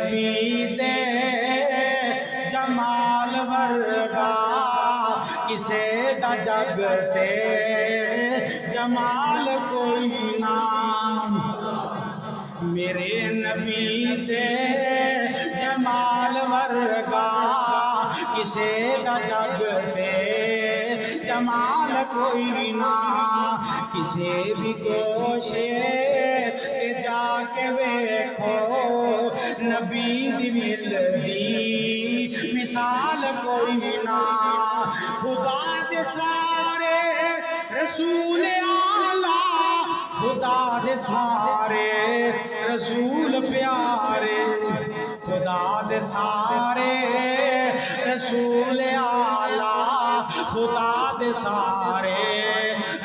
نبی دے جمال ورگا کسے دا جگ تے جمال کوئی نہ میرے نبی دے جمال ورگا کسے دا جگ تے جمال کوئی نہ کسے بھی گوشے تے جا کے ویکھو نبی دی ملدی مثال کوئی نہ خدا دے سارے رسول آلہ خدا دے سارے رسول پیارے خدا دے سارے رسول آلہ خدا دے سارے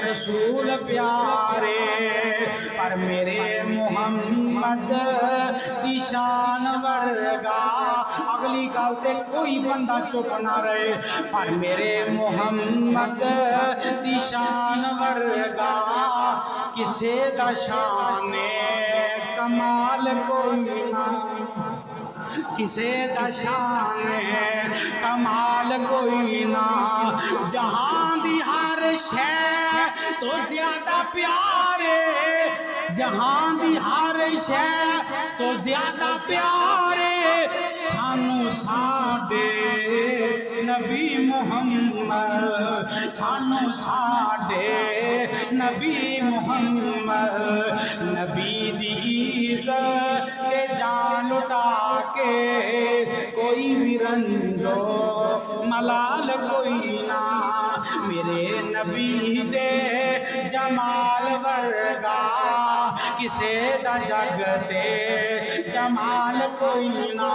رسول پیارے پر میرے محمد دی شان ورگا اگلی گل تے کوئی بندہ چپ نہ رہے پر میرے محمد دی شان ورگا کسے دا شان کمال کوئی نہ کسے دا شان کمال کوئی نہ جہاں دی ہر شے تو زیادہ پیارے جہاں دی ہر شے تو زیادہ پیارے سانو ساڈے نبی محمد سانو ساڈے نبی محمد نبی دی عزت تے جان لٹا کے کوئی بھی رنجو ملال کوئی نہ میرے نبی دے جمال ورگا کسے دا جگ تے جمال کوئی نہ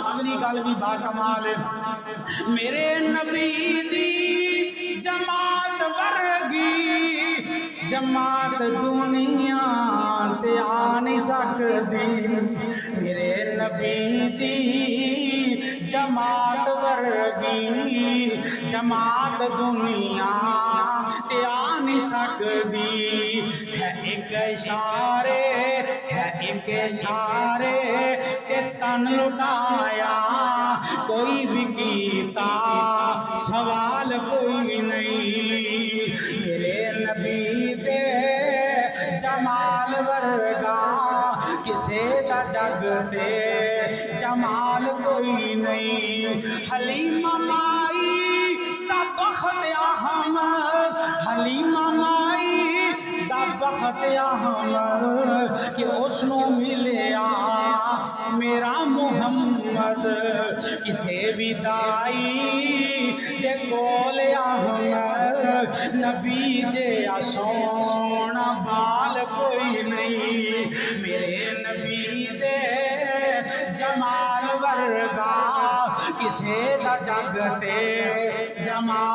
اگلی گل بھی با کمال میرے نبی دی جماعت ورگی جماعت دنیا تے آ نہیں سکدی میرے نبی دی جماعت ورگی جماعت دنیا تے آ نہیں سکدی ہے ایک اشارے ہے ایک اشارے تے تن لٹایا کوئی بھی کیتا سوال کوئی نہیں میرے نبی دے جمال ورگا کسے دا جگ تے جمال کوئی نہیں حلیمہ مائی دا بخت احمد حلیمہ مائی دا بخت احمد کہ اس نو ملیا میرا محمد کسے بھی دائی دے کول احمد نبی جے سونا بال کوئی نہیں میرے نبی دے جمال ورگا کسے دا جگ تے جمال